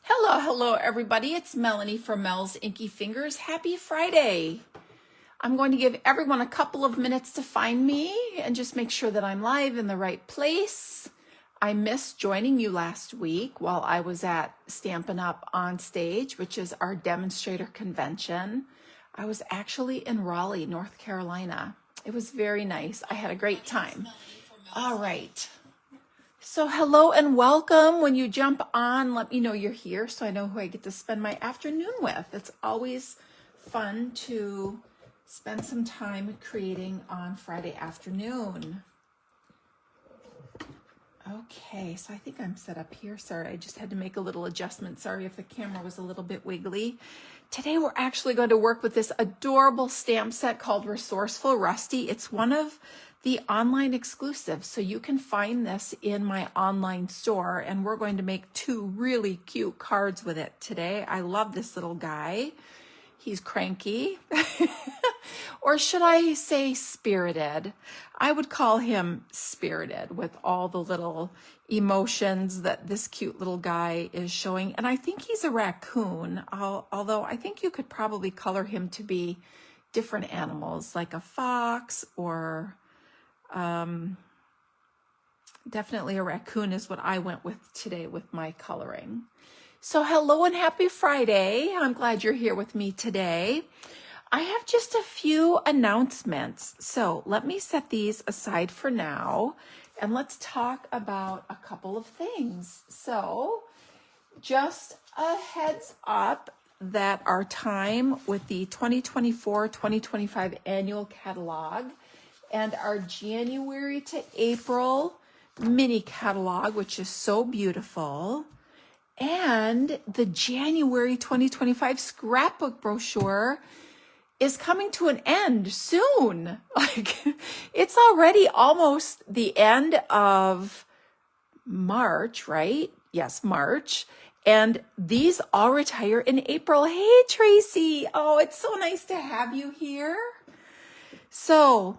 Hello, everybody. It's Melanie from Mel's Inky Fingers. Happy Friday. I'm going to give everyone a couple of minutes to find me and just make sure that I'm live in the right place. I missed joining you last week while I was at Stampin' Up on Stage, which is our demonstrator convention. I was actually in Raleigh, North Carolina. It was very nice. I had a great time. All right. So hello and welcome. When you jump on, let me know you're here so I know who I get to spend my afternoon with. It's always fun to spend some time creating on Friday afternoon. Okay, so I think I'm set up here. Sorry, I just had to make a little adjustment. Sorry if the camera was a little bit wiggly. Today we're actually going to work with this adorable stamp set called Resourceful Rusty. It's one of the online exclusives, so you can find this in my online store, and we're going to make two really cute cards with it today. I love this little guy. He's cranky, or should I say spirited? I would call him spirited with all the little emotions that this cute little guy is showing. And I think he's a raccoon, although I think you could probably color him to be different animals like a fox or definitely a raccoon is what I went with today with my coloring. So hello and happy Friday. I'm glad you're here with me today. I have just a few announcements. So let me set these aside for now and let's talk about a couple of things. So just a heads up that our time with the 2024-2025 annual catalog and our January to April mini catalog, which is so beautiful, and the January 2025 scrapbook brochure is coming to an end soon. Like, it's already almost the end of March, right? Yes, March. And these all retire in April. Hey, Tracy. Oh, it's so nice to have you here. So,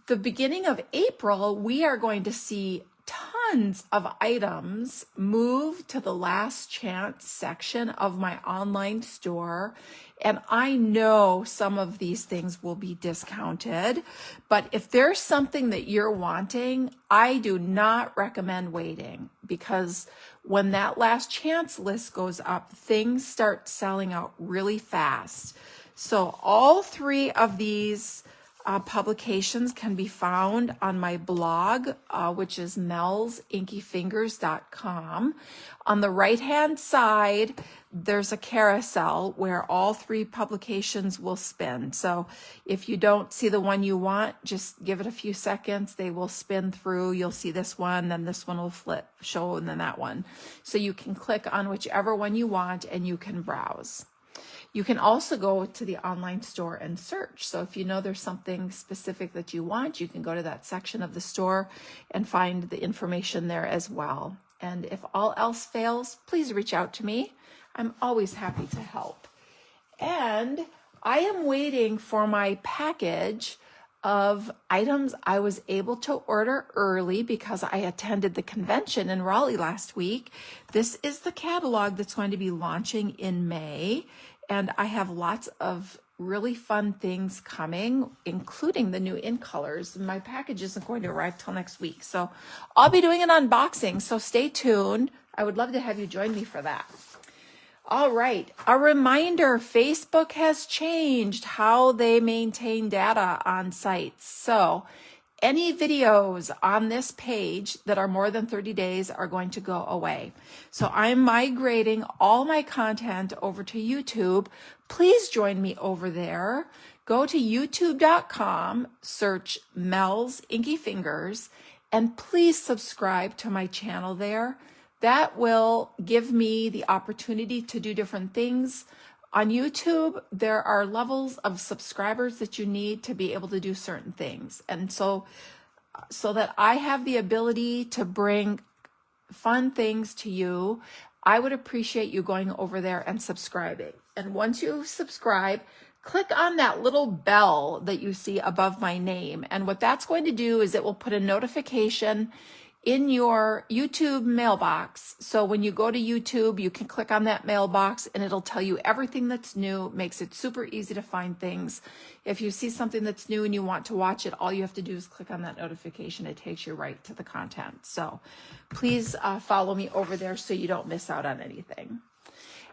the beginning of April, we are going to see tons of items move to the last chance section of my online store. And I know some of these things will be discounted, but if there's something that you're wanting, I do not recommend waiting, because when that last chance list goes up, things start selling out really fast. So all three of these publications can be found on my blog, which is melsinkyfingers.com. On the right-hand side, there's a carousel where all three publications will spin. So if you don't see the one you want, just give it a few seconds. They will spin through. You'll see this one, then this one will show, and then that one. So you can click on whichever one you want and you can browse. You can also go to the online store and search. So if you know there's something specific that you want, you can go to that section of the store and find the information there as well. And if all else fails, please reach out to me. I'm always happy to help. And I am waiting for my package of items I was able to order early because I attended the convention in Raleigh last week. This is the catalog that's going to be launching in May. And I have lots of really fun things coming, including the new in colors. My package isn't going to arrive till next week. So I'll be doing an unboxing. So stay tuned. I would love to have you join me for that. All right. A reminder, Facebook has changed how they maintain data on sites. So any videos on this page that are more than 30 days are going to go away. So I'm migrating all my content over to YouTube. Please join me over there. Go to youtube.com, search Mel's Inky Fingers, and please subscribe to my channel there. That will give me the opportunity to do different things. On YouTube, there are levels of subscribers that you need to be able to do certain things. And so that I have the ability to bring fun things to you, I would appreciate you going over there and subscribing. And once you subscribe, click on that little bell that you see above my name. And what that's going to do is it will put a notification in your YouTube mailbox. So when you go to YouTube, you can click on that mailbox and it'll tell you everything that's new. It makes it super easy to find things. If you see something that's new and you want to watch it, all you have to do is click on that notification. It takes you right to the content. So please follow me over there so you don't miss out on anything.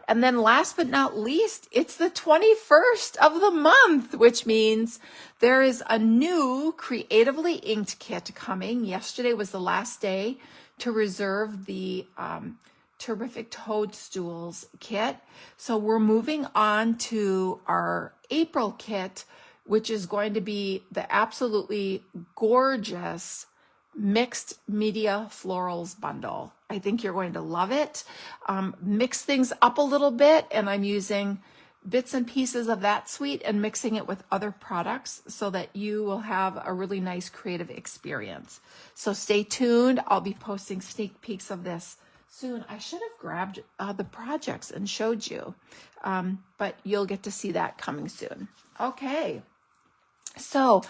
And then last but not least, it's the 21st of the month, which means there is a new Creatively Inked kit coming. Yesterday was the last day to reserve the Terrific Toadstools kit. So we're moving on to our April kit, which is going to be the absolutely gorgeous Mixed Media Florals bundle. I think you're going to love it. Mix things up a little bit, and I'm using bits and pieces of that suite and mixing it with other products so that you will have a really nice creative experience. So stay tuned. I'll be posting sneak peeks of this soon. I should have grabbed the projects and showed you, but you'll get to see that coming soon. Okay, so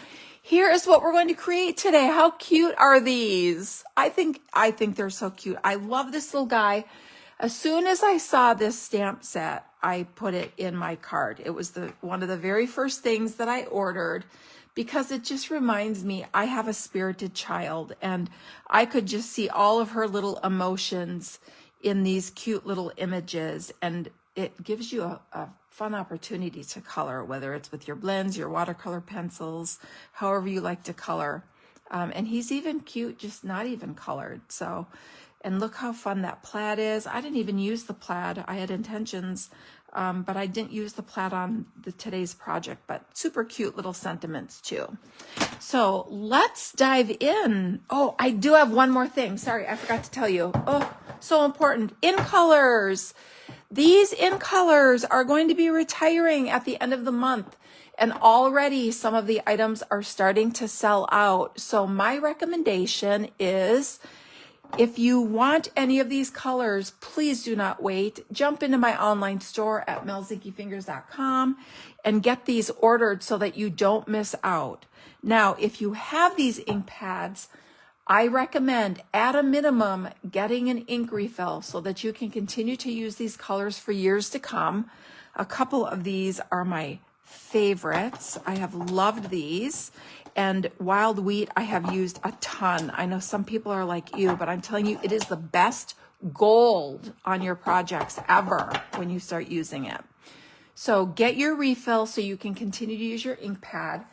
here is what we're going to create today. How cute are these? I think they're so cute. I love this little guy. As soon as I saw this stamp set, I put it in my cart. It was one of the very first things that I ordered because it just reminds me I have a spirited child, and I could just see all of her little emotions in these cute little images, and it gives you a fun opportunity to color, whether it's with your blends, your watercolor pencils, however you like to color. And he's even cute, just not even colored. So, and look how fun that plaid is. I didn't even use the plaid. I had intentions, but I didn't use the plaid on today's project, but super cute little sentiments too. So let's dive in. Oh, I do have one more thing. Sorry, I forgot to tell you. Oh, so important. In colors. These in colors are going to be retiring at the end of the month, and already some of the items are starting to sell out. So my recommendation is, if you want any of these colors, please do not wait. Jump into my online store at melzinkyfingers.com and get these ordered so that you don't miss out. Now, if you have these ink pads, I recommend at a minimum getting an ink refill so that you can continue to use these colors for years to come. A couple of these are my favorites. I have loved these. And Wild Wheat, I have used a ton. I know some people are like you, but I'm telling you, it is the best gold on your projects ever when you start using it. So get your refill so you can continue to use your ink pad.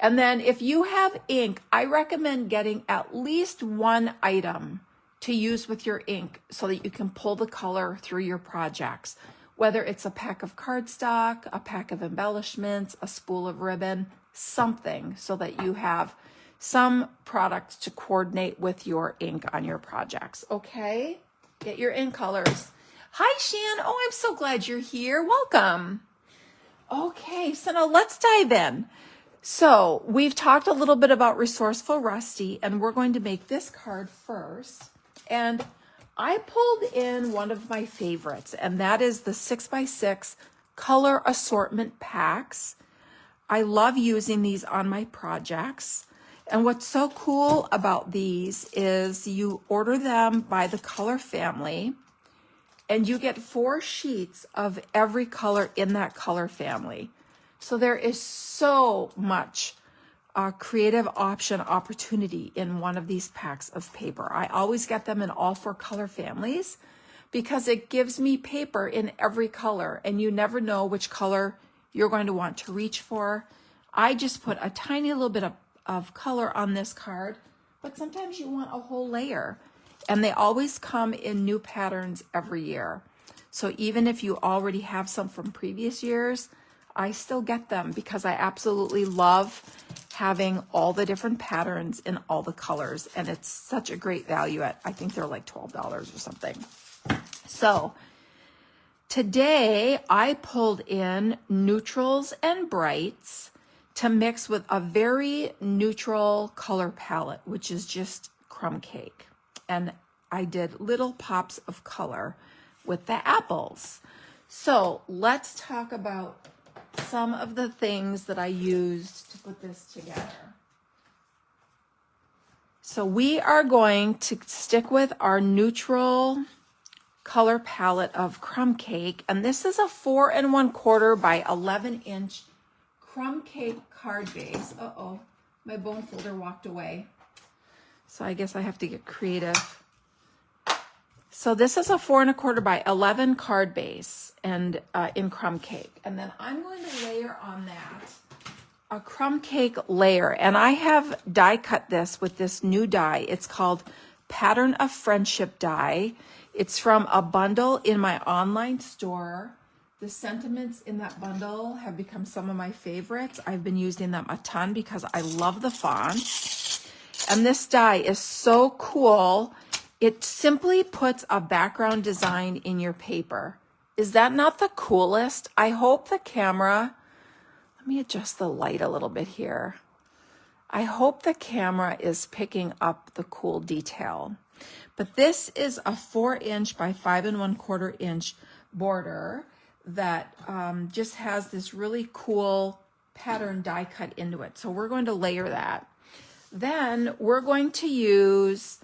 And then if you have ink, I recommend getting at least one item to use with your ink so that you can pull the color through your projects, whether it's a pack of cardstock, a pack of embellishments, a spool of ribbon, something so that you have some products to coordinate with your ink on your projects. Okay, get your ink colors. Hi, Shan. Oh, I'm so glad you're here. Welcome. Okay, so now let's dive in. So we've talked a little bit about Resourceful Rusty, and we're going to make this card first. And I pulled in one of my favorites, and that is the 6x6 color assortment packs. I love using these on my projects. And what's so cool about these is you order them by the color family, and you get 4 sheets of every color in that color family. So there is so much creative opportunity in one of these packs of paper. I always get them in all 4 color families because it gives me paper in every color, and you never know which color you're going to want to reach for. I just put a tiny little bit of color on this card, but sometimes you want a whole layer, and they always come in new patterns every year. So even if you already have some from previous years, I still get them because I absolutely love having all the different patterns in all the colors, and it's such a great value at, I think they're like $12 or something. So today I pulled in neutrals and brights to mix with a very neutral color palette, which is just crumb cake. And I did little pops of color with the apples. So let's talk about some of the things that I used to put this together. So we are going to stick with our neutral color palette of crumb cake, and this is a 4 1/4 by 11-inch crumb cake card base. Uh-oh, my bone folder walked away. So I guess I have to get creative. So this is a 4 1/4 by 11 card base and in crumb cake. And then I'm going to layer on that a crumb cake layer. And I have die cut this with this new die. It's called Pattern of Friendship die. It's from a bundle in my online store. The sentiments in that bundle have become some of my favorites. I've been using them a ton because I love the font. And this die is so cool. It simply puts a background design in your paper. Is that not the coolest? I hope the camera, let me adjust the light a little bit here. I hope the camera is picking up the cool detail. But this is a 4-inch by 5 1/4 inch border that just has this really cool pattern die cut into it. So we're going to layer that. Then we're going to use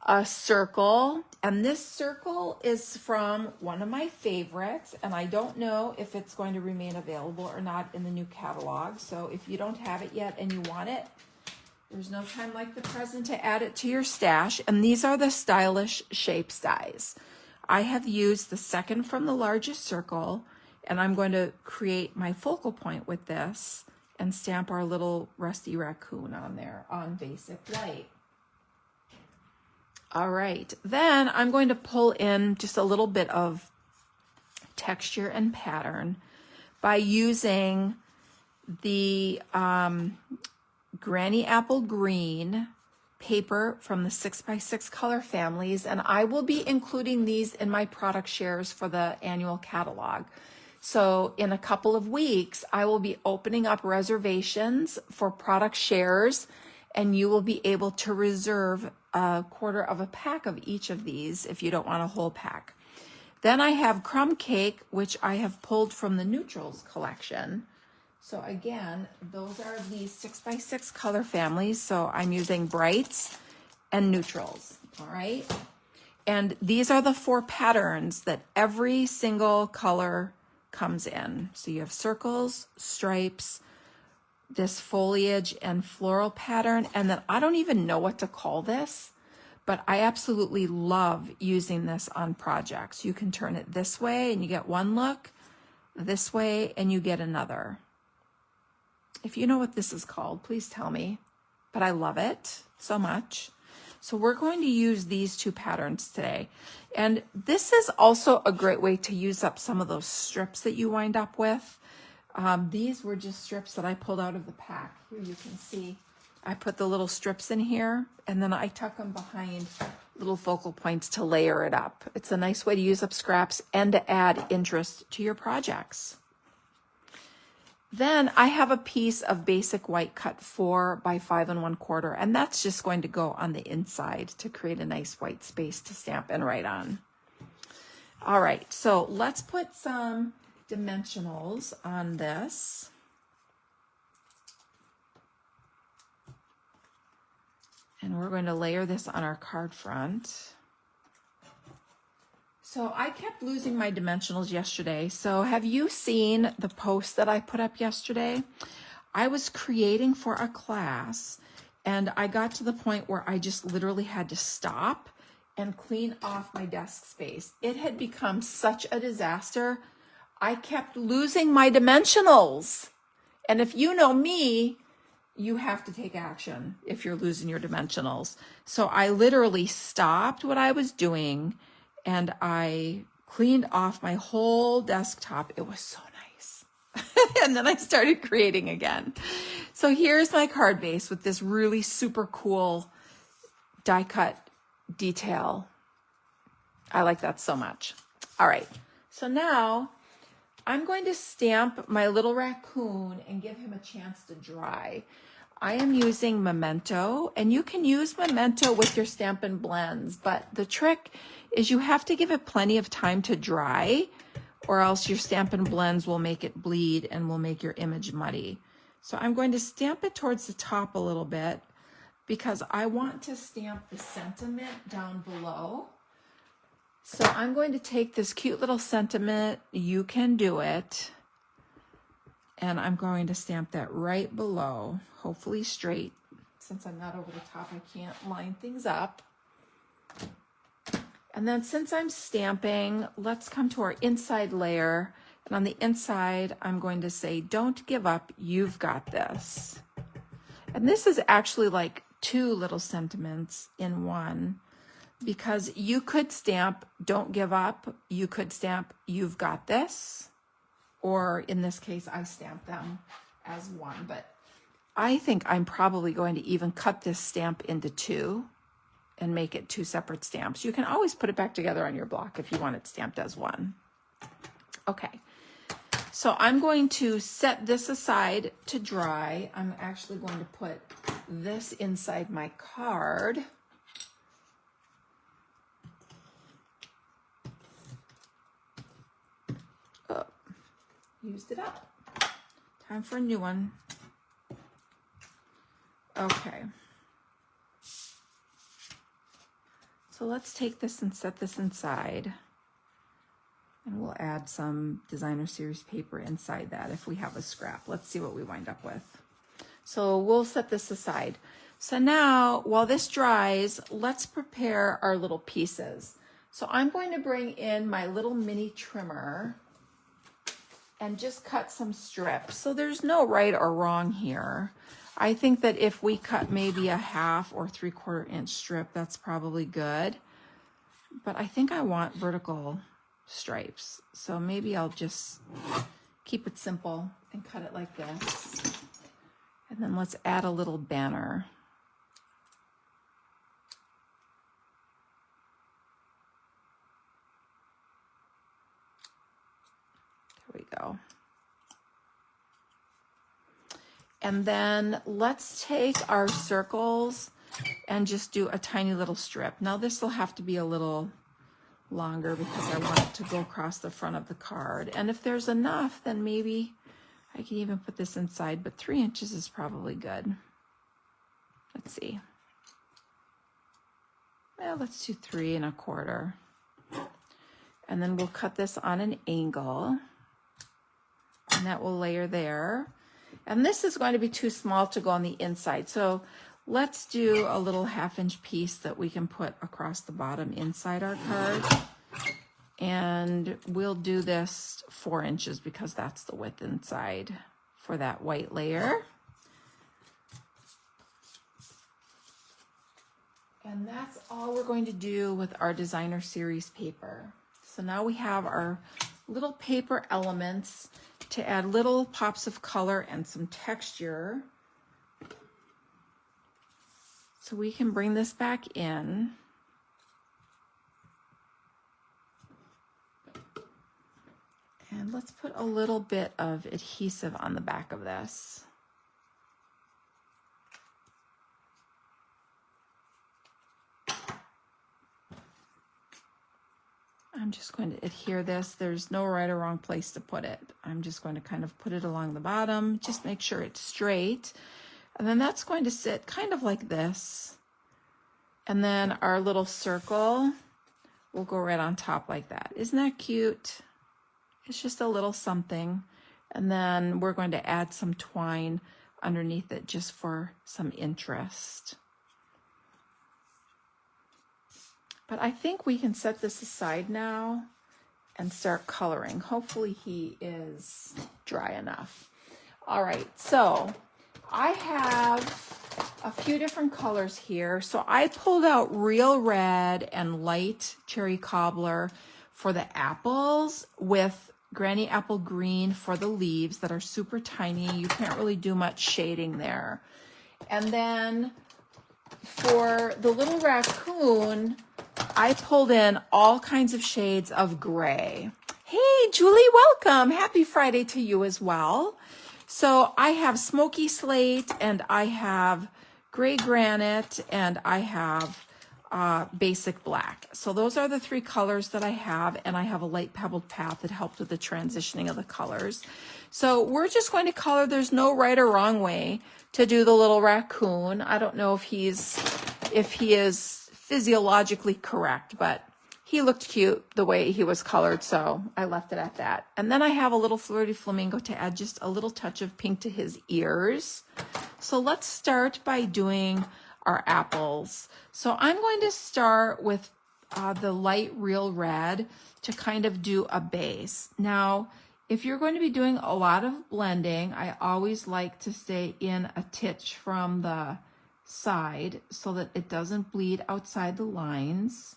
a circle, and this circle is from one of my favorites, and I don't know if it's going to remain available or not in the new catalog. So if you don't have it yet and you want it, there's no time like the present to add it to your stash. And these are the Stylish Shapes dies. I have used the second from the largest circle, and I'm going to create my focal point with this and stamp our little rusty raccoon on there on basic white. All right, then I'm going to pull in just a little bit of texture and pattern by using the Granny Apple Green paper from the 6x6 color families, and I will be including these in my product shares for the annual catalog. So in a couple of weeks, I will be opening up reservations for product shares, and you will be able to reserve a 1/4 of a pack of each of these if you don't want a whole pack. Then I have crumb cake, which I have pulled from the neutrals collection. So again, those are these 6x6 color families. So I'm using brights and neutrals, all right? And these are the 4 patterns that every single color comes in. So you have circles, stripes, this foliage and floral pattern, and then I don't even know what to call this, but I absolutely love using this on projects. You can turn it this way and you get one look, this way and you get another. If you know what this is called, please tell me, but I love it so much. So we're going to use these 2 patterns today. And this is also a great way to use up some of those strips that you wind up with. These were just strips that I pulled out of the pack. Here you can see I put the little strips in here, and then I tuck them behind little focal points to layer it up. It's a nice way to use up scraps and to add interest to your projects. Then I have a piece of basic white cut 4 by 5 1/4, and that's just going to go on the inside to create a nice white space to stamp and write on. All right, so let's put some dimensionals on this. And we're going to layer this on our card front. So I kept losing my dimensionals yesterday. So have you seen the post that I put up yesterday? I was creating for a class, and I got to the point where I just literally had to stop and clean off my desk space. It had become such a disaster. I kept losing my dimensionals. And if you know me, you have to take action if you're losing your dimensionals. So I literally stopped what I was doing and I cleaned off my whole desktop. It was so nice. And then I started creating again. So here's my card base with this really super cool die cut detail. I like that so much. All right, so now I'm going to stamp my little raccoon and give him a chance to dry. I am using Memento, and you can use Memento with your Stampin' Blends, but the trick is you have to give it plenty of time to dry, or else your Stampin' Blends will make it bleed and will make your image muddy. So I'm going to stamp it towards the top a little bit, because I want to stamp the sentiment down below. So I'm going to take this cute little sentiment, "You can do it," and I'm going to stamp that right below, hopefully straight. Since I'm not over the top, I can't line things up. And then since I'm stamping, let's come to our inside layer. And on the inside, I'm going to say, "Don't give up, you've got this." And this is actually like two little sentiments in one, because you could stamp "Don't give up," you could stamp "You've got this," or in this case, I stamped them as one, but I think I'm probably going to even cut this stamp into two and make it two separate stamps. You can always put it back together on your block if you want it stamped as one. Okay, so I'm going to set this aside to dry. I'm actually going to put this inside my card. Oh, used it up. Time for a new one. Okay. So let's take this and set this inside. And we'll add some designer series paper inside that if we have a scrap. Let's see what we wind up with. So we'll set this aside. So now, while this dries, let's prepare our little pieces. So I'm going to bring in my little mini trimmer and just cut some strips. So there's no right or wrong here. I think that if we cut maybe a 1/2 or 3/4 inch strip, that's probably good. But I think I want vertical stripes. So maybe I'll just keep it simple and cut it like this. And then let's add a little banner. There we go. And then let's take our circles and just do a tiny little strip. Now this will have to be a little longer because I want it to go across the front of the card. And if there's enough, then maybe I can even put this inside, but 3 inches is probably good. Let's see. Well, let's do 3 1/4. And then we'll cut this on an angle, and that will layer there. And this is going to be too small to go on the inside. So let's do a little 1/2 inch piece that we can put across the bottom inside our card. And we'll do this 4 inches because that's the width inside for that white layer. And that's all we're going to do with our designer series paper. So now we have our little paper elements to add little pops of color and some texture. So we can bring this back in. And let's put a little bit of adhesive on the back of this. I'm just going to adhere this. There's no right or wrong place to put it. I'm just going to kind of put it along the bottom, just make sure it's straight. And then that's going to sit kind of like this. And then our little circle will go right on top like that. Isn't that cute? It's just a little something. And then we're going to add some twine underneath it just for some interest. But I think we can set this aside now and start coloring. Hopefully he is dry enough. All right, so I have a few different colors here. So I pulled out real red and light cherry cobbler for the apples with granny apple green for the leaves that are super tiny. You can't really do much shading there. And then for the little raccoon, I pulled in all kinds of shades of gray. Hey, Julie, welcome. Happy Friday to you as well. So I have smoky slate, and I have gray granite, and I have basic black. So those are the three colors that I have, and I have a light pebbled path that helped with the transitioning of the colors. So we're just going to color. There's no right or wrong way to do the little raccoon. I don't know if he is physiologically correct, but he looked cute the way he was colored, so I left it at that. And then I have a little flirty flamingo to add just a little touch of pink to his ears. So let's start by doing our apples. So I'm going to start with the light real red to kind of do a base. Now, if you're going to be doing a lot of blending, I always like to stay in a titch from the side so that it doesn't bleed outside the lines.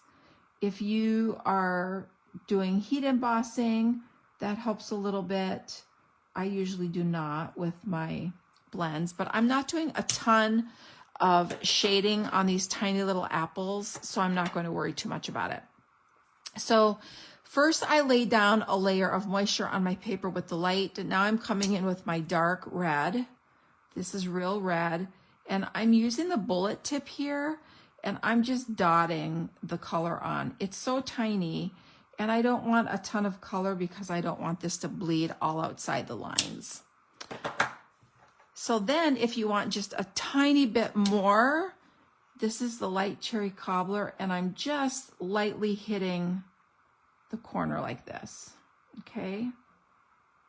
If you are doing heat embossing, that helps a little bit. I usually do not with my blends, but I'm not doing a ton of shading on these tiny little apples, so I'm not going to worry too much about it. So first I lay down a layer of moisture on my paper with the light, and now I'm coming in with my dark red. This is real red, and I'm using the bullet tip here, and I'm just dotting the color on. It's so tiny, and I don't want a ton of color because I don't want this to bleed all outside the lines. So then if you want just a tiny bit more, this is the light cherry cobbler, and I'm just lightly hitting the corner like this, okay?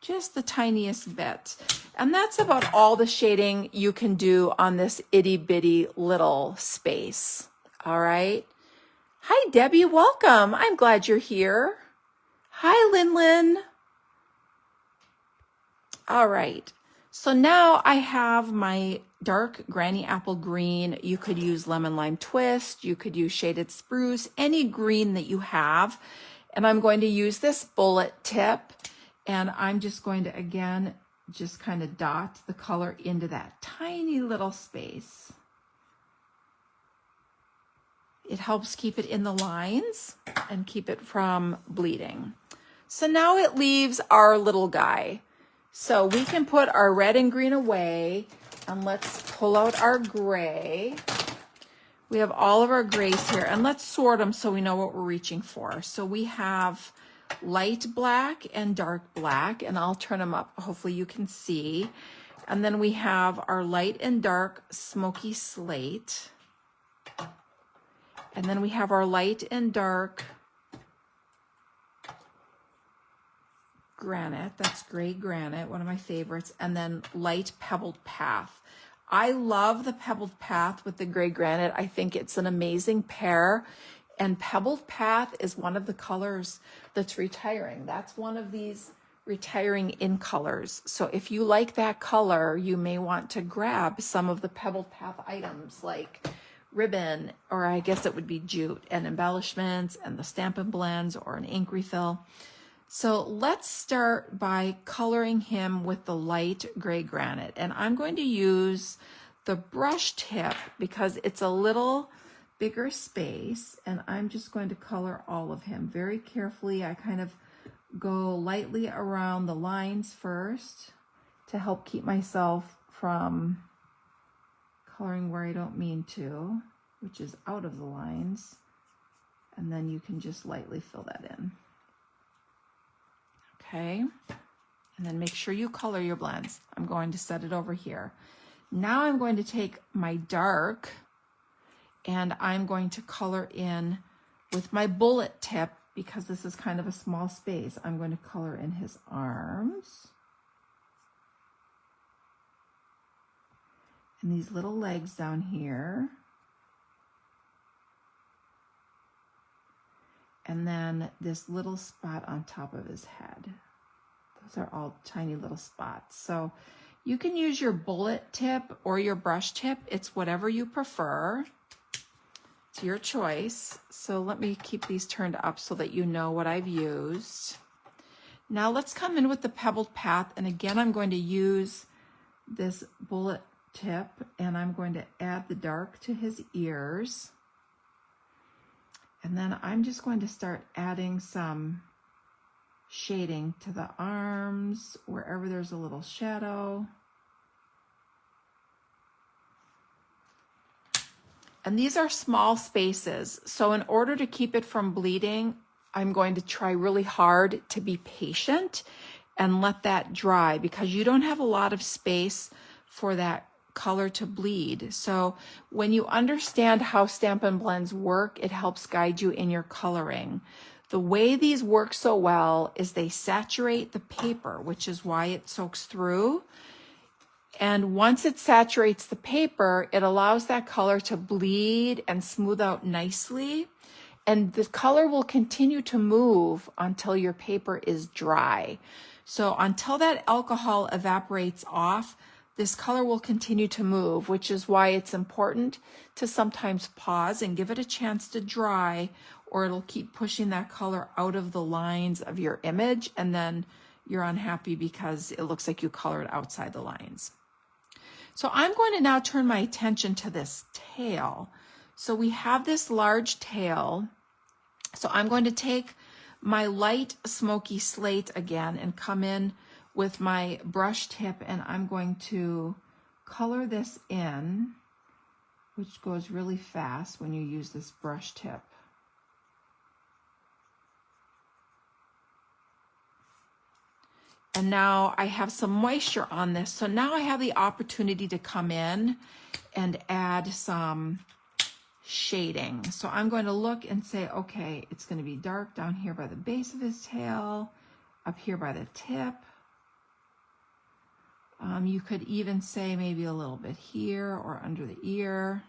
Just the tiniest bit. And that's about all the shading you can do on this itty bitty little space, all right? Hi, Debbie, welcome. I'm glad you're here. Hi, Lin. All right. So now I have my dark granny apple green. You could use lemon lime twist. You could use shaded spruce, any green that you have. And I'm going to use this bullet tip, and I'm just going to, again, just kind of dot the color into that tiny little space. It helps keep it in the lines and keep it from bleeding. So now it leaves our little guy. So we can put our red and green away, and let's pull out our gray. We have all of our grays here, and let's sort them so we know what we're reaching for. So we have light black and dark black, and I'll turn them up. Hopefully you can see. And then we have our light and dark smoky slate. And then we have our light and dark granite. That's gray granite, one of my favorites. And then light pebbled path. I love the pebbled path with the gray granite. I think it's an amazing pair. And pebbled path is one of the colors that's retiring. That's one of these retiring in colors. So if you like that color, you may want to grab some of the pebbled path items like ribbon, or I guess it would be jute, and embellishments, and the Stampin Blends, or an ink refill. So let's start by coloring him with the light gray granite. And I'm going to use the brush tip because it's a little bigger space, and I'm just going to color all of him very carefully. I kind of go lightly around the lines first to help keep myself from coloring where I don't mean to, which is out of the lines. And then you can just lightly fill that in. Okay, and then make sure you color your blends. I'm going to set it over here. Now I'm going to take my dark, and I'm going to color in with my bullet tip, because this is kind of a small space. I'm going to color in his arms and these little legs down here. And then this little spot on top of his head. Those are all tiny little spots. So you can use your bullet tip or your brush tip. It's whatever you prefer. It's your choice. So let me keep these turned up so that you know what I've used. Now let's come in with the pebbled path. And again, I'm going to use this bullet tip, and I'm going to add the dark to his ears. And then I'm just going to start adding some shading to the arms, wherever there's a little shadow. And these are small spaces. So in order to keep it from bleeding, I'm going to try really hard to be patient and let that dry, because you don't have a lot of space for that color to bleed. So when you understand how Stampin' Blends work, it helps guide you in your coloring. The way these work so well is they saturate the paper, which is why it soaks through. And once it saturates the paper, it allows that color to bleed and smooth out nicely. And the color will continue to move until your paper is dry. So until that alcohol evaporates off, this color will continue to move, which is why it's important to sometimes pause and give it a chance to dry, or it'll keep pushing that color out of the lines of your image, and then you're unhappy because it looks like you colored outside the lines. So I'm going to now turn my attention to this tail. So we have this large tail. So I'm going to take my light smoky slate again and come in with my brush tip, and I'm going to color this in, which goes really fast when you use this brush tip. And now I have some moisture on this. So now I have the opportunity to come in and add some shading. So I'm going to look and say, okay, it's going to be dark down here by the base of his tail, up here by the tip. You could even say maybe a little bit here or under the ear.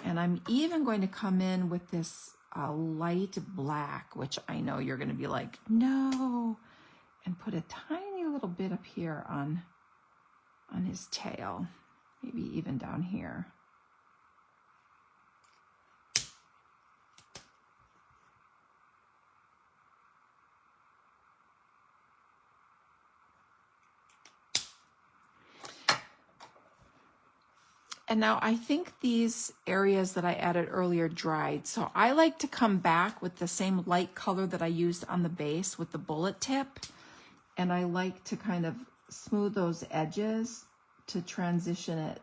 And I'm even going to come in with this light black, which I know you're going to be like, no. And put a tiny little bit up here on his tail, maybe even down here. And now I think these areas that I added earlier dried. So I like to come back with the same light color that I used on the base with the bullet tip. And I like to kind of smooth those edges to transition it,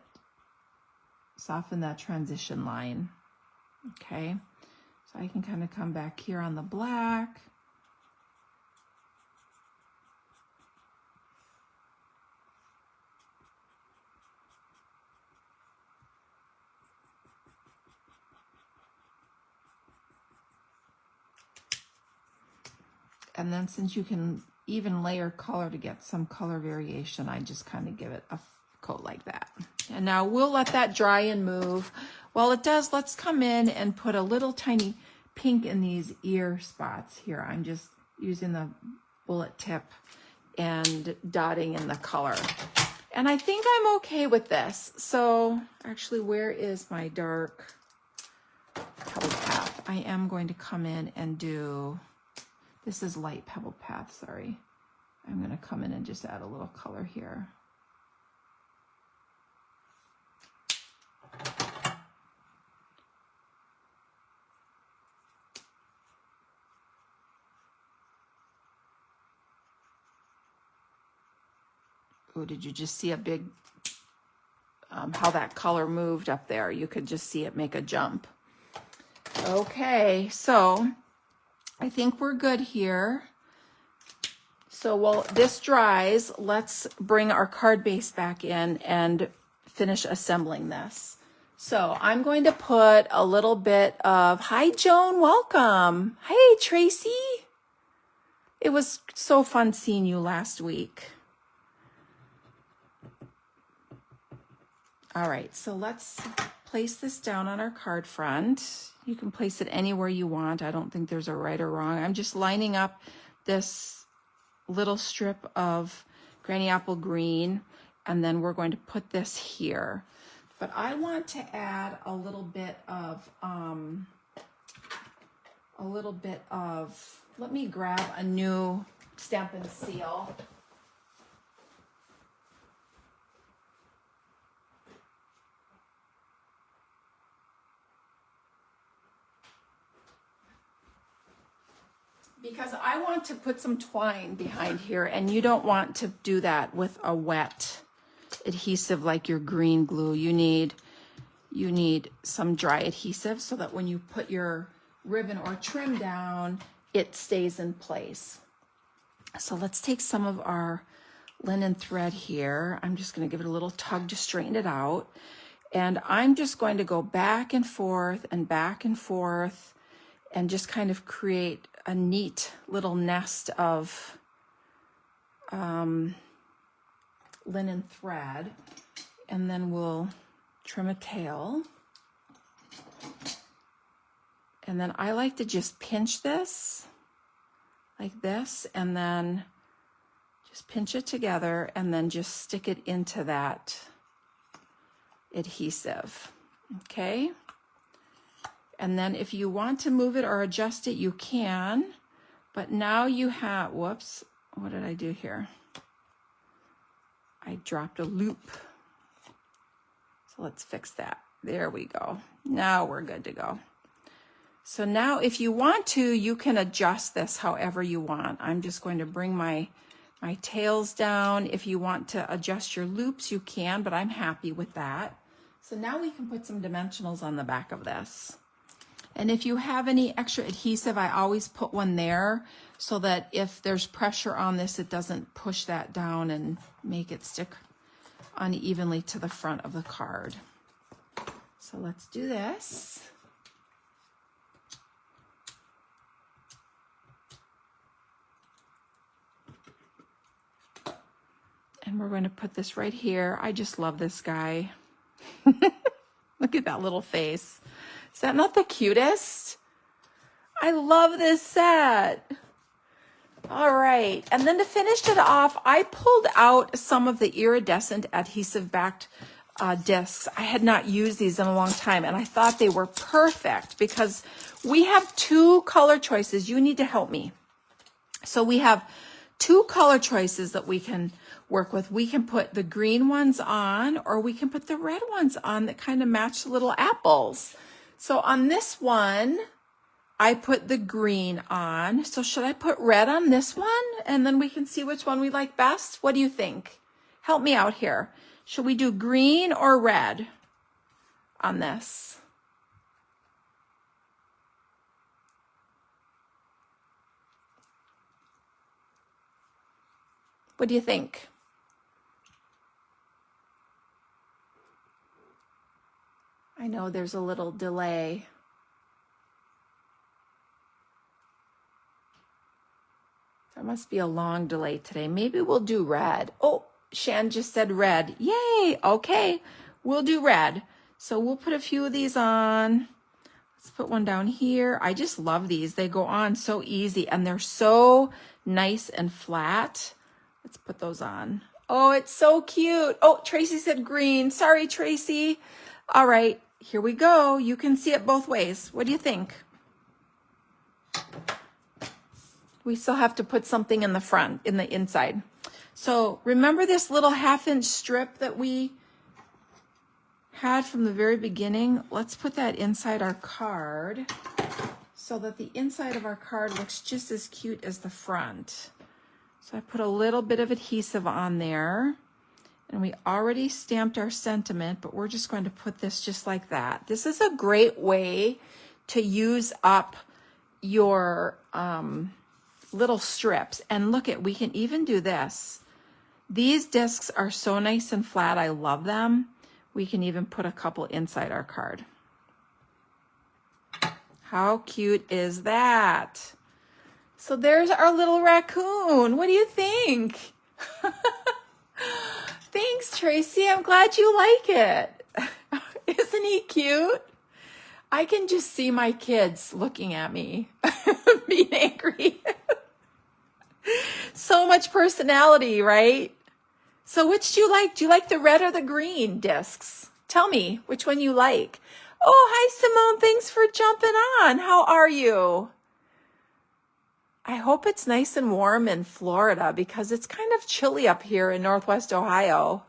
soften that transition line. Okay, so I can kind of come back here on the black. And then since you can even layer color to get some color variation, I just kind of give it a coat like that. And now we'll let that dry and move. While it does, let's come in and put a little tiny pink in these ear spots here. I'm just using the bullet tip and dotting in the color. And I think I'm okay with this. So actually, where is my dark pebble path? I am going to come in and do, this is light pebble path, sorry. I'm going to come in and just add a little color here. Oh, did you just see a big, how that color moved up there? You could just see it make a jump. Okay, so I think we're good here. So while this dries, let's bring our card base back in and finish assembling this. So I'm going to put a little bit of, hi Joan, welcome. Hey Tracy. It was so fun seeing you last week. All right, so let's place this down on our card front. You can place it anywhere you want. I don't think there's a right or wrong. I'm just lining up this little strip of Granny Apple Green, and then we're going to put this here. But I want to add a little bit of, let me grab a new Stampin' Seal. Because I want to put some twine behind here, and you don't want to do that with a wet adhesive like your green glue. You need you need some dry adhesive so that when you put your ribbon or trim down, it stays in place. So let's take some of our linen thread here. I'm just going to give it a little tug to straighten it out. And I'm just going to go back and forth and just kind of create a neat little nest of linen thread. And then we'll trim a tail. And then I like to just pinch this like this, and then just pinch it together and then just stick it into that adhesive, okay? And then if you want to move it or adjust it, you can, but now you have, whoops, what did I do here? I dropped a loop. So let's fix that. There we go. Now we're good to go. So now if you want to, you can adjust this however you want. I'm just going to bring my tails down. If you want to adjust your loops, you can, but I'm happy with that. So now we can put some dimensionals on the back of this. And if you have any extra adhesive, I always put one there so that if there's pressure on this, it doesn't push that down and make it stick unevenly to the front of the card. So let's do this. And we're going to put this right here. I just love this guy. Look at that little face. Is that not the cutest? I love this set. All right. And then to finish it off, I pulled out some of the iridescent adhesive backed discs. I had not used these in a long time, and I thought they were perfect because we have two color choices. You need to help me. So we have two color choices that we can work with. We can put the green ones on, or we can put the red ones on that kind of match the little apples. So on this one, I put the green on. So should I put red on this one? And then we can see which one we like best. What do you think? Help me out here. Should we do green or red on this? What do you think? I know there's a little delay. There must be a long delay today. Maybe we'll do red. Oh, Shan just said red. Yay. Okay, we'll do red. So we'll put a few of these on. Let's put one down here. I just love these. They go on so easy and they're so nice and flat. Let's put those on. Oh, it's so cute. Oh, Tracy said green. Sorry, Tracy. All right, here we go. You can see it both ways. What do you think? We still have to put something in the front, in the inside. So remember this little 1/2-inch strip that we had from the very beginning? Let's put that inside our card so that the inside of our card looks just as cute as the front. So I put a little bit of adhesive on there, and we already stamped our sentiment, but we're just going to put this just like that. This is a great way to use up your little strips. And look at, we can even do this. These discs are so nice and flat. I love them. We can even put a couple inside our card. How cute is that? So there's our little raccoon. What do you think? Thanks, Tracy. I'm glad you like it. Isn't he cute? I can just see my kids looking at me, being angry. So much personality, right? So which do you like? Do you like the red or the green discs? Tell me which one you like. Oh, hi, Simone. Thanks for jumping on. How are you? I hope it's nice and warm in Florida because it's kind of chilly up here in Northwest Ohio.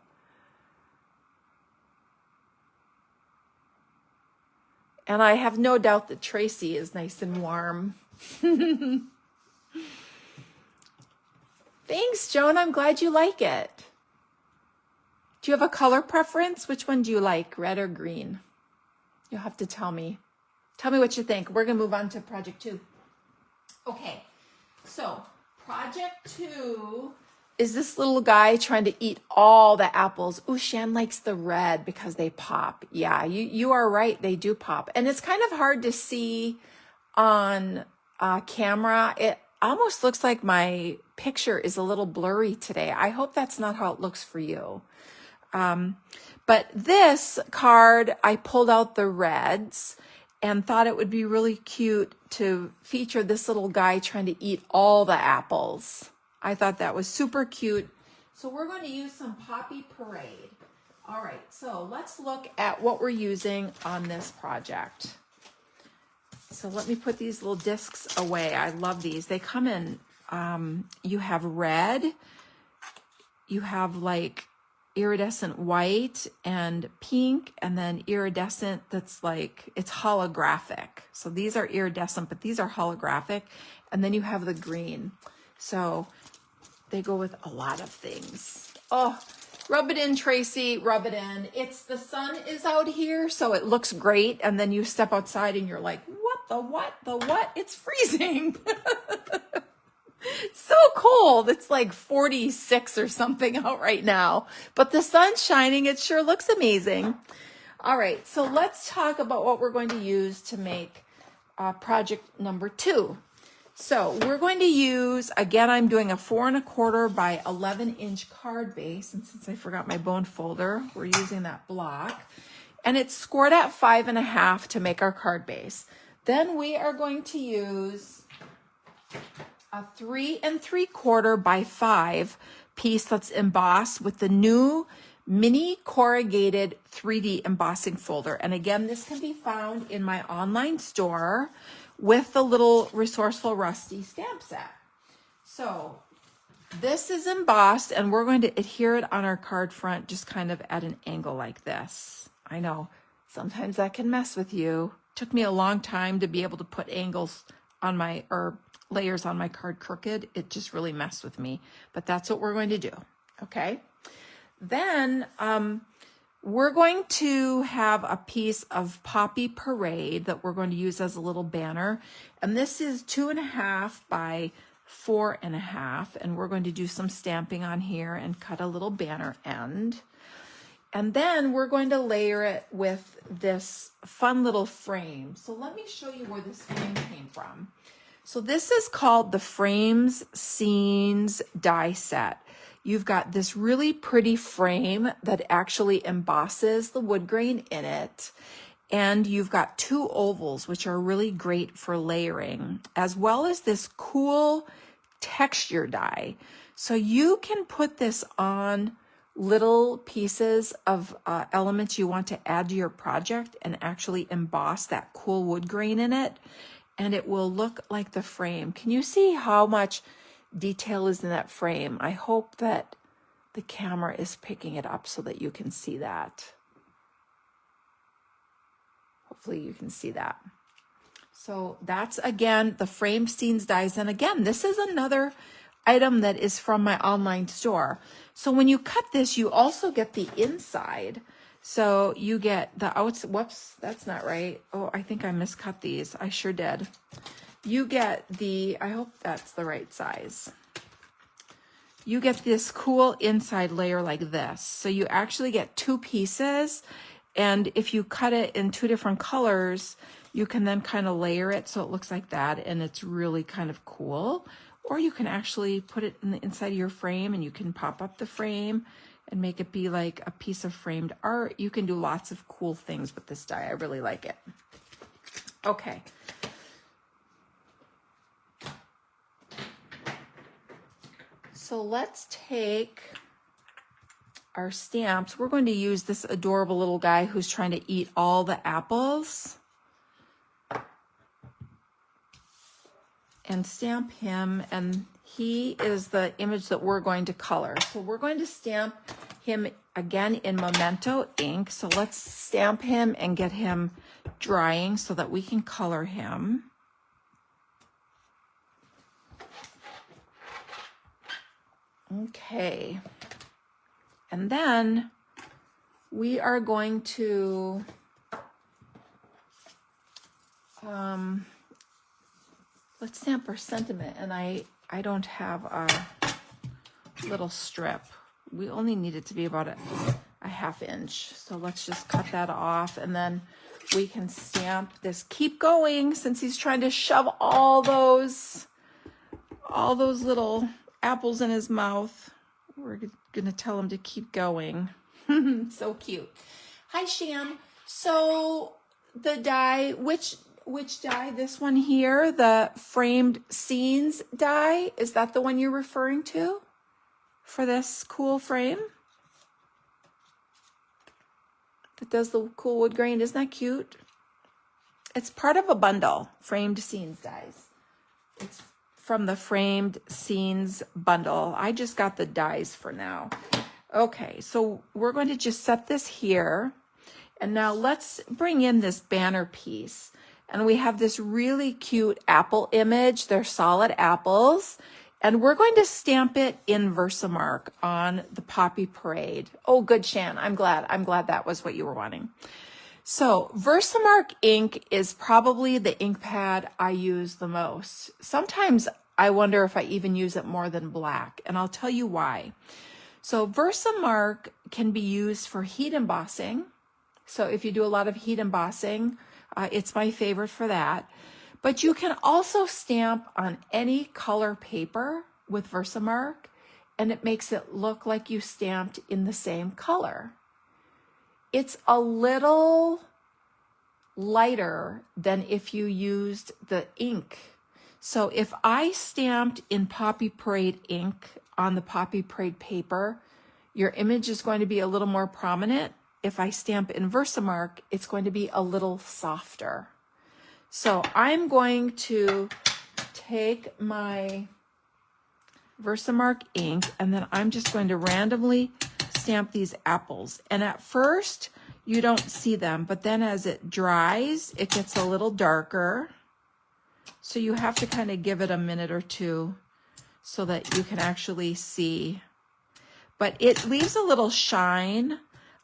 And I have no doubt that Tracy is nice and warm. Thanks, Joan. I'm glad you like it. Do you have a color preference? Which one do you like, red or green? You'll have to tell me. Tell me what you think. We're going to move on to project 2. Okay, so project 2 is this little guy trying to eat all the apples. Ooh, Shan likes the red because they pop. Yeah, you are right. They do pop. And it's kind of hard to see on camera. It almost looks like my picture is a little blurry today. I hope that's not how it looks for you. But this card, I pulled out the reds and thought it would be really cute to feature this little guy trying to eat all the apples. I thought that was super cute. So we're going to use some Poppy Parade. All right, so let's look at what we're using on this project. So let me put these little discs away. I love these. They come in, you have red, you have like iridescent white and pink, and then iridescent that's like, it's holographic. So these are iridescent, but these are holographic. And then you have the green. So they go with a lot of things. Oh, rub it in, Tracy, rub it in. It's the sun is out here, so it looks great. And then you step outside and you're like, the what? It's freezing. So cold. It's like 46 or something out right now, but the sun's shining. It sure looks amazing. All right, so let's talk about what we're going to use to make project number 2. So we're going to use, again, I'm doing a 4 1/4 by 11-inch card base. And since I forgot my bone folder, we're using that block. And it's scored at 5 1/2 to make our card base. Then we are going to use a 3 3/4 by 5 piece that's embossed with the new mini corrugated 3D embossing folder. And again, this can be found in my online store with the little Resourceful Rusty stamp set. So this is embossed, and we're going to adhere it on our card front just kind of at an angle like this. I know sometimes that can mess with you. Took me a long time to be able to put angles on my, or layers on my card crooked. It just really messed with me, but that's what we're going to do. Okay. Then we're going to have a piece of Poppy Parade that we're going to use as a little banner. And this is 2 1/2 by 4 1/2. And we're going to do some stamping on here and cut a little banner end. And then we're going to layer it with this fun little frame. So let me show you where this frame came from. So this is called the Frames Scenes die set. You've got this really pretty frame that actually embosses the wood grain in it. And you've got 2 ovals, which are really great for layering, as well as this cool texture die. So you can put this on little pieces of elements you want to add to your project and actually emboss that cool wood grain in it. And it will look like the frame. Can you see how much detail is in that frame? I hope that the camera is picking it up so that you can see that. Hopefully you can see that. So that's, again, the Frame Scenes dies. And again, this is another item that is from my online store. So when you cut this, you also get the inside. So you get the outs. Whoops, that's not right. Oh, I think I miscut these. I sure did. You get the, I hope that's the right size. You get this cool inside layer like this. So you actually get 2 pieces. And if you cut it in 2 different colors, you can then kind of layer it so it looks like that. And it's really kind of cool. Or you can actually put it in the inside of your frame, and you can pop up the frame and make it be like a piece of framed art. You can do lots of cool things with this die. I really like it. Okay. So let's take our stamps. We're going to use this adorable little guy who's trying to eat all the apples. And stamp him, and he is the image that we're going to color. So we're going to stamp him again in Memento ink. So let's stamp him and get him drying so that we can color him. Okay. And then we are going to let's stamp our sentiment. And I don't have a little strip. We only need it to be about a half inch. So let's just cut that off, and then we can stamp this keep going, since he's trying to shove all those little apples in his mouth. We're gonna tell him to keep going. So cute. Hi, Shan. So the die, which die? This one here, the framed scenes die. Is that the one you're referring to for this cool frame? That does the cool wood grain. Isn't that cute? It's part of a bundle, framed scenes dies. It's from the framed scenes bundle. I just got the dies for now. Okay, so we're going to just set this here. And now let's bring in this banner piece. And we have this really cute apple image. They're solid apples. And we're going to stamp it in Versamark on the Poppy Parade. Oh, good, Shan. I'm glad that was what you were wanting. So Versamark ink is probably the ink pad I use the most. Sometimes I wonder if I even use it more than black, and I'll tell you why. So Versamark can be used for heat embossing. So if you do a lot of heat embossing, it's my favorite for that. But you can also stamp on any color paper with Versamark, and it makes it look like you stamped in the same color. It's a little lighter than if you used the ink. So if I stamped in Poppy Parade ink on the Poppy Parade paper, your image is going to be a little more prominent. If I stamp in Versamark, it's going to be a little softer. So I'm going to take my Versamark ink, and then I'm just going to randomly stamp these apples. And at first, you don't see them, but then as it dries, it gets a little darker. So you have to kind of give it a minute or two so that you can actually see. But it leaves a little shine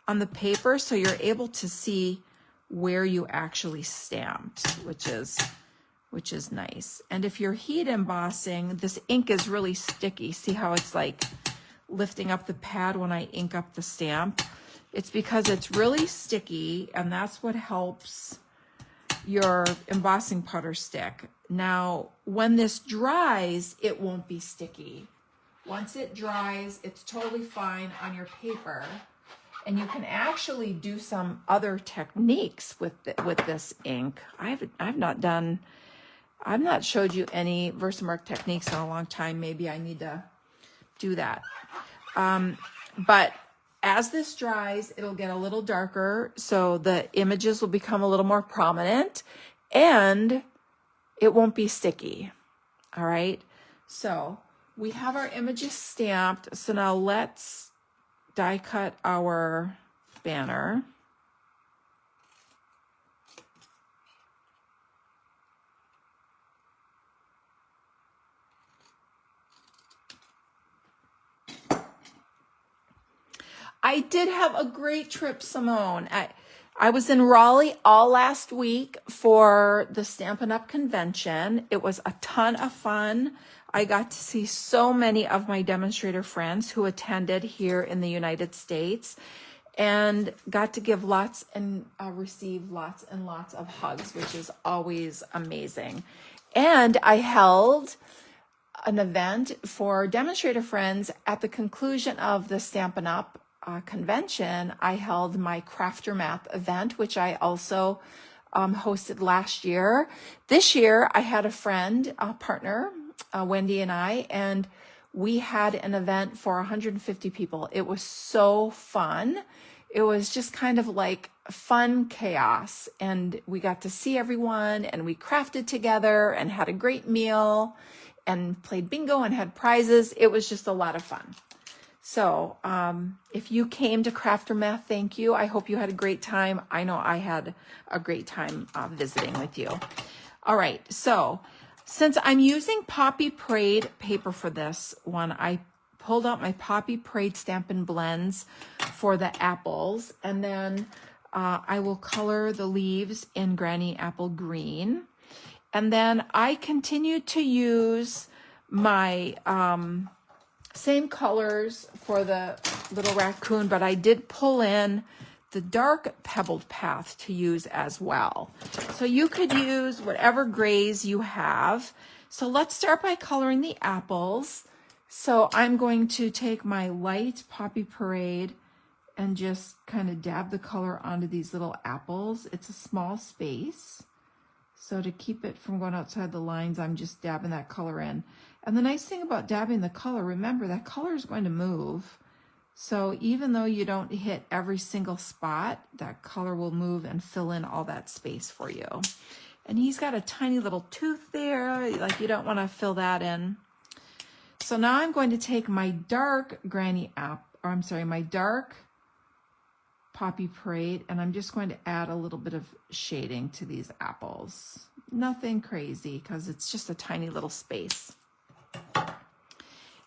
on the paper, so you're able to see where you actually stamped, which is nice. And if you're heat embossing, this ink is really sticky. See how it's like lifting up the pad when I ink up the stamp? It's because it's really sticky, and that's what helps your embossing powder stick. Now, when this dries, it won't be sticky. Once it dries, it's totally fine on your paper. And you can actually do some other techniques with this ink. I've not showed you any Versamark techniques in a long time. Maybe I need to do that. But as this dries, it'll get a little darker, so the images will become a little more prominent, and it won't be sticky. All right. So we have our images stamped. So now let's die cut our banner. I did have a great trip, Simone. I was in Raleigh all last week for the Stampin' Up! Convention. It was a ton of fun. I got to see so many of my demonstrator friends who attended here in the United States, and got to give lots and receive lots and lots of hugs, which is always amazing. And I held an event for demonstrator friends at the conclusion of the Stampin' Up! Convention. I held my Crafter Math event, which I also hosted last year. This year, I had a friend, a partner, Wendy and I, and we had an event for 150 people. It was so fun. It was just kind of like fun chaos, and we got to see everyone, and we crafted together and had a great meal and played bingo and had prizes. It was just a lot of fun. So if you came to Crafter Math, thank you. I hope you had a great time. I know I had a great time visiting with you. All right, so since I'm using Poppy Parade paper for this one, I pulled out my Poppy Parade Stampin' Blends for the apples, and then I will color the leaves in Granny Apple Green. And then I continued to use my same colors for the little raccoon, but I did pull in the dark pebbled path to use as well. So you could use whatever grays you have. So let's start by coloring the apples. So I'm going to take my light Poppy Parade and just kind of dab the color onto these little apples. It's a small space. So to keep it from going outside the lines, I'm just dabbing that color in. And the nice thing about dabbing the color, remember that color is going to move. So even though you don't hit every single spot, that color will move and fill in all that space for you. And he's got a tiny little tooth there, like you don't want to fill that in. So now I'm going to take my dark my dark Poppy Parade, and I'm just going to add a little bit of shading to these apples. Nothing crazy, because it's just a tiny little space.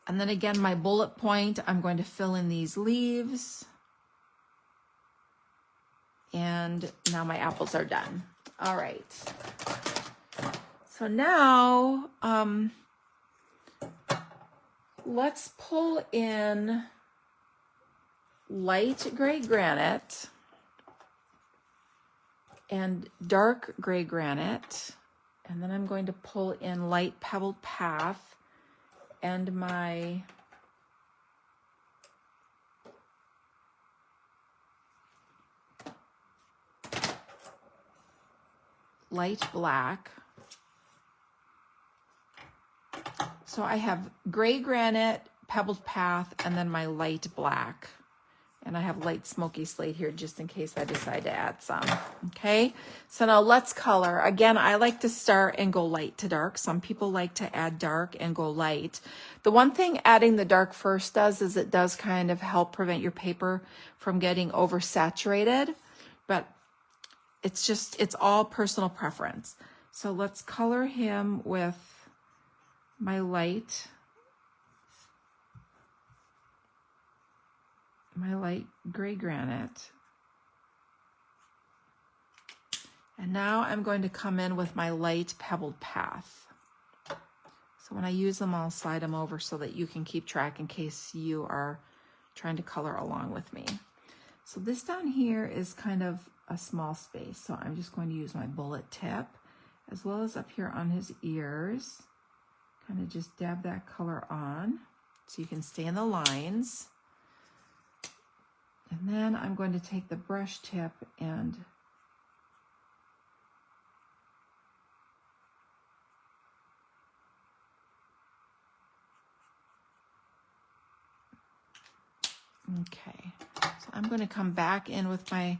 And then again, my bullet point, I'm going to fill in these leaves. And now my apples are done. All right. So now, let's pull in light gray granite and dark gray granite. And then I'm going to pull in light pebbled path and my light black. So I have gray granite, pebbled path, and then my light black. And I have light smoky slate here just in case I decide to add some. Okay, so now let's color. Again, I like to start and go light to dark. Some people like to add dark and go light. The one thing adding the dark first does is it does kind of help prevent your paper from getting oversaturated, but it's all personal preference. So let's color him with my light gray granite. And now I'm going to come in with my light pebbled path. So when I use them, I'll slide them over so that you can keep track in case you are trying to color along with me. So this down here is kind of a small space. So I'm just going to use my bullet tip as well as up here on his ears. Kind of just dab that color on so you can stay in the lines. And then I'm going to take the brush tip and okay. So I'm going to come back in with my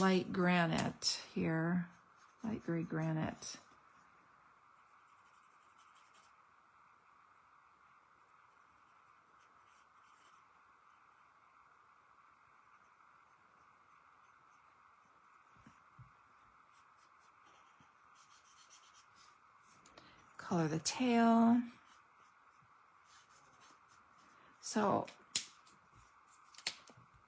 light granite here, light gray granite. Color the tail. So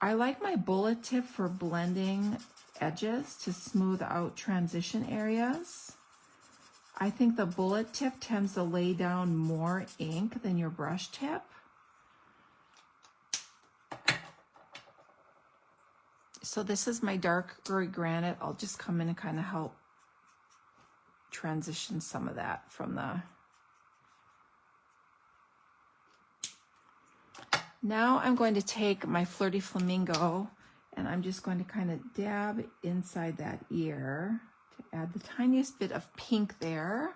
I like my bullet tip for blending edges to smooth out transition areas. I think the bullet tip tends to lay down more ink than your brush tip. So this is my dark gray granite. I'll just come in and kind of help transition some of that from the... Now I'm going to take my Flirty Flamingo and I'm just going to kind of dab inside that ear to add the tiniest bit of pink there,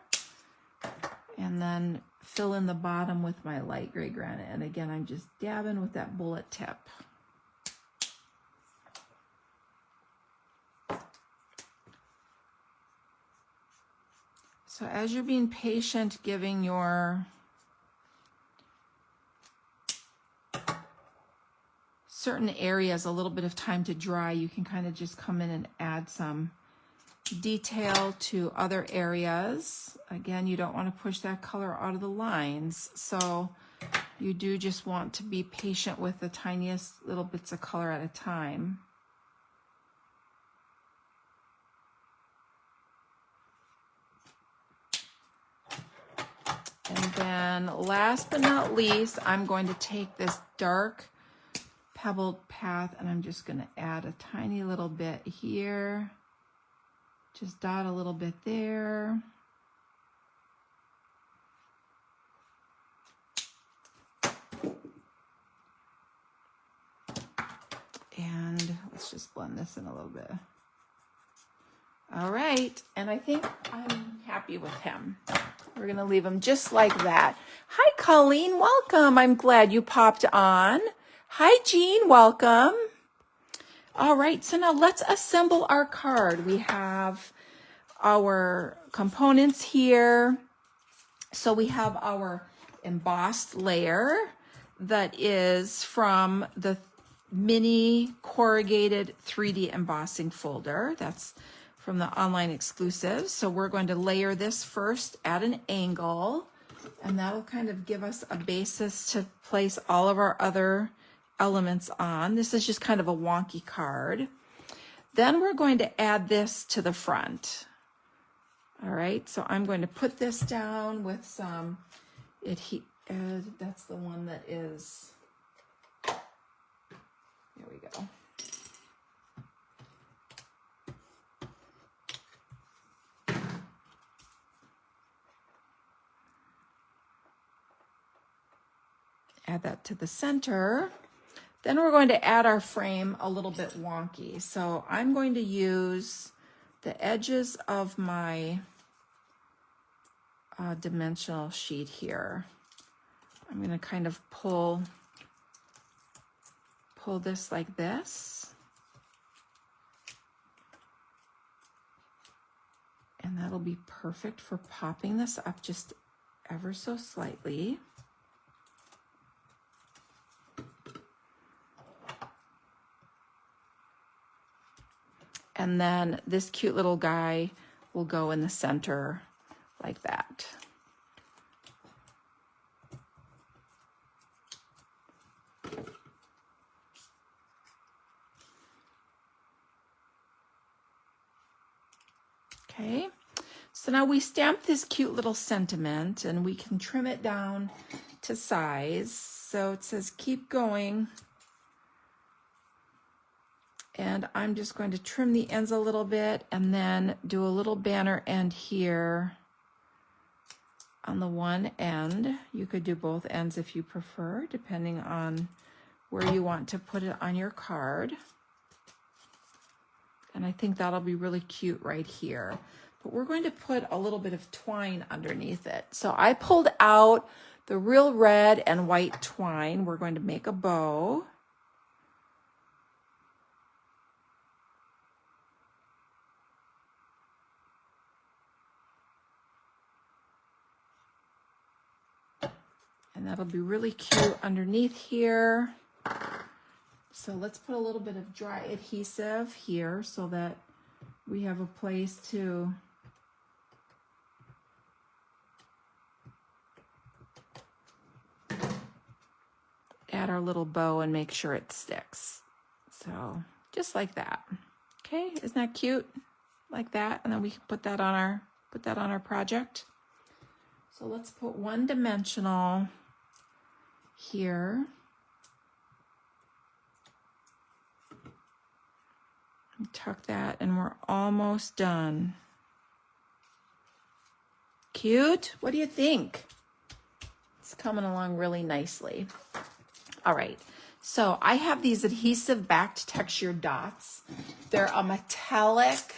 and then fill in the bottom with my light gray granite. And again, I'm just dabbing with that bullet tip. So as you're being patient, giving your certain areas a little bit of time to dry, you can kind of just come in and add some detail to other areas. Again, you don't want to push that color out of the lines, so you do just want to be patient with the tiniest little bits of color at a time. And then last but not least, I'm going to take this dark pebbled path and I'm just going to add a tiny little bit here. Just dot a little bit there. And let's just blend this in a little bit. All right, and I think I'm happy with him. We're gonna leave him just like that. Hi, Colleen, welcome. I'm glad you popped on. Hi, Jean, welcome. All right, so now let's assemble our card. We have our components here. So we have our embossed layer that is from the mini corrugated 3D embossing folder. That's from the online exclusives. So we're going to layer this first at an angle, and that'll kind of give us a basis to place all of our other elements on. This is just kind of a wonky card. Then we're going to add this to the front. All right, so I'm going to put this down with some, that's the one that is, there we go. Add that to the center. Then we're going to add our frame a little bit wonky. So I'm going to use the edges of my dimensional sheet here. I'm going to kind of pull this like this. And that'll be perfect for popping this up just ever so slightly. And then this cute little guy will go in the center like that. Okay, so now we stamp this cute little sentiment and we can trim it down to size. So it says keep going. And I'm just going to trim the ends a little bit and then do a little banner end here on the one end. You could do both ends if you prefer, depending on where you want to put it on your card. And I think that'll be really cute right here. But we're going to put a little bit of twine underneath it. So I pulled out the real red and white twine. We're going to make a bow. And that'll be really cute underneath here. So let's put a little bit of dry adhesive here so that we have a place to add our little bow and make sure it sticks. So just like that. Okay, isn't that cute? Like that, and then we can put that on our project. So let's put one dimensional here. Tuck that and we're almost done. Cute? What do you think? It's coming along really nicely. All right, so I have these adhesive backed textured dots. They're a metallic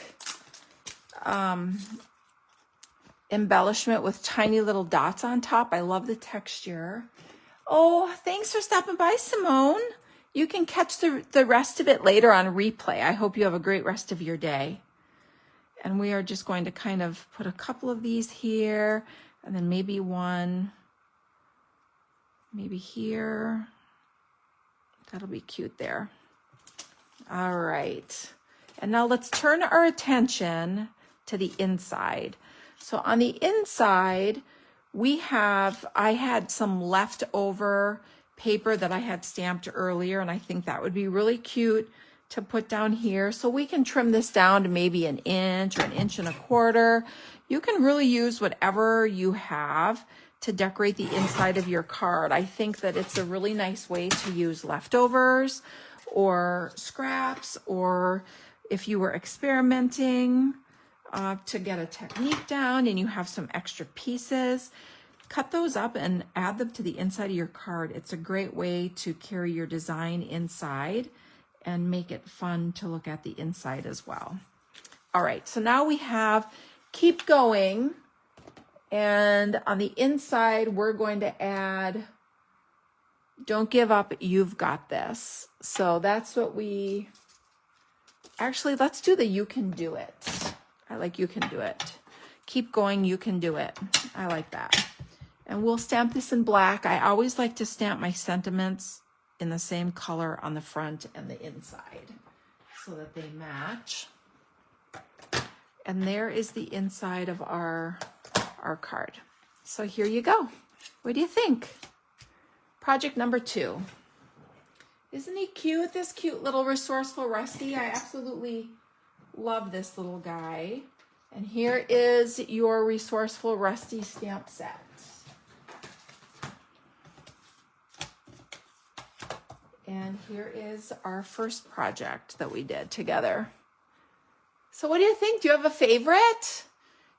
embellishment with tiny little dots on top. I love the texture. Oh, thanks for stopping by, Simone. You can catch the rest of it later on replay. I hope you have a great rest of your day. And we are just going to kind of put a couple of these here, and then maybe one, maybe here. That'll be cute there. All right. And now let's turn our attention to the inside. So on the inside, I had some leftover paper that I had stamped earlier, and I think that would be really cute to put down here. So we can trim this down to maybe an inch or an inch and a quarter. You can really use whatever you have to decorate the inside of your card. I think that it's a really nice way to use leftovers or scraps, or if you were experimenting to get a technique down and you have some extra pieces, cut those up and add them to the inside of your card. It's a great way to carry your design inside and make it fun to look at the inside as well. All right, so now we have Keep Going. And on the inside, we're going to add Don't Give Up, You've Got This. So that's what we, actually, let's do the You Can Do It. I like You Can Do It. Keep going, you can do it. I like that. And we'll stamp this in black. I always like to stamp my sentiments in the same color on the front and the inside so that they match. And there is the inside of our card. So here you go. What do you think? Project number 2. Isn't he cute? This cute little Resourceful Rusty. I absolutely love this little guy. And here is your Resourceful Rusty stamp set. And here is our first project that we did together. So what do you think? Do you have a favorite?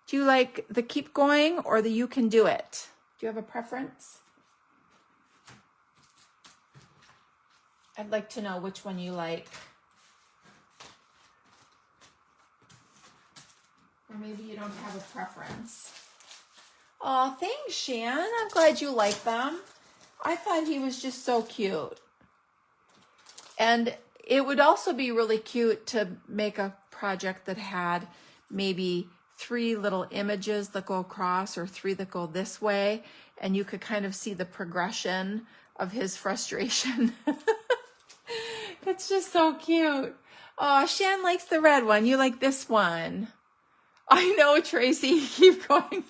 Do you like the Keep Going or the You Can Do It? Do you have a preference? I'd like to know which one you like. Or maybe you don't have a preference. Oh, thanks, Shan. I'm glad you like them. I thought he was just so cute. And it would also be really cute to make a project that had maybe 3 little images that go across or 3 that go this way, and you could kind of see the progression of his frustration. It's just so cute. Oh, Shan likes the red one. You like this one. I know, Tracy. Keep going.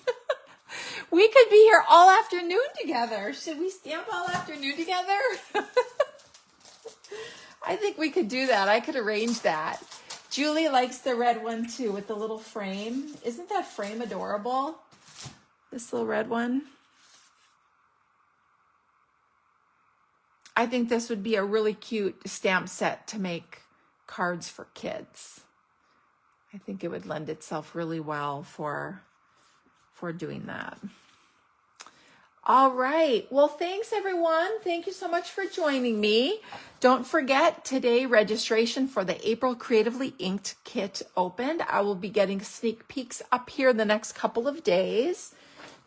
We could be here all afternoon together. Should we stamp all afternoon together? I think we could do that. I could arrange that. Julie likes the red one too with the little frame. Isn't that frame adorable? This little red one. I think this would be a really cute stamp set to make cards for kids. I think it would lend itself really well for doing that. All right. Well, thanks everyone. Thank you so much for joining me. Don't forget, today registration for the April Creatively Inked kit opened. I will be getting sneak peeks up here the next couple of days.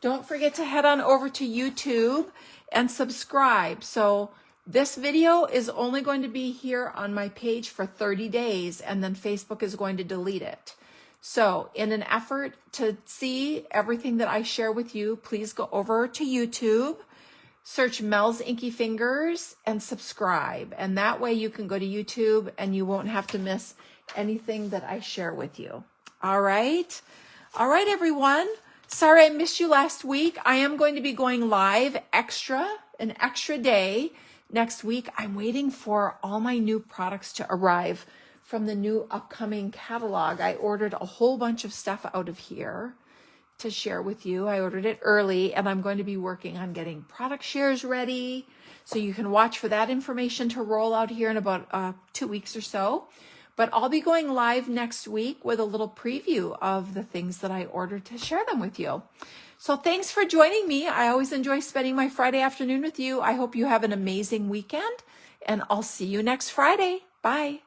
Don't forget to head on over to YouTube and subscribe. So this video is only going to be here on my page for 30 days, and then Facebook is going to delete it. So in an effort to see everything that I share with you, please go over to YouTube, search Mel's Inky Fingers, and subscribe. And that way you can go to YouTube and you won't have to miss anything that I share with you. All right. All right, everyone. Sorry I missed you last week. I am going to be going live an extra day next week. I'm waiting for all my new products to arrive from the new upcoming catalog. I ordered a whole bunch of stuff out of here to share with you. I ordered it early, and I'm going to be working on getting product shares ready. So you can watch for that information to roll out here in about 2 weeks or so. But I'll be going live next week with a little preview of the things that I ordered to share them with you. So thanks for joining me. I always enjoy spending my Friday afternoon with you. I hope you have an amazing weekend, and I'll see you next Friday. Bye.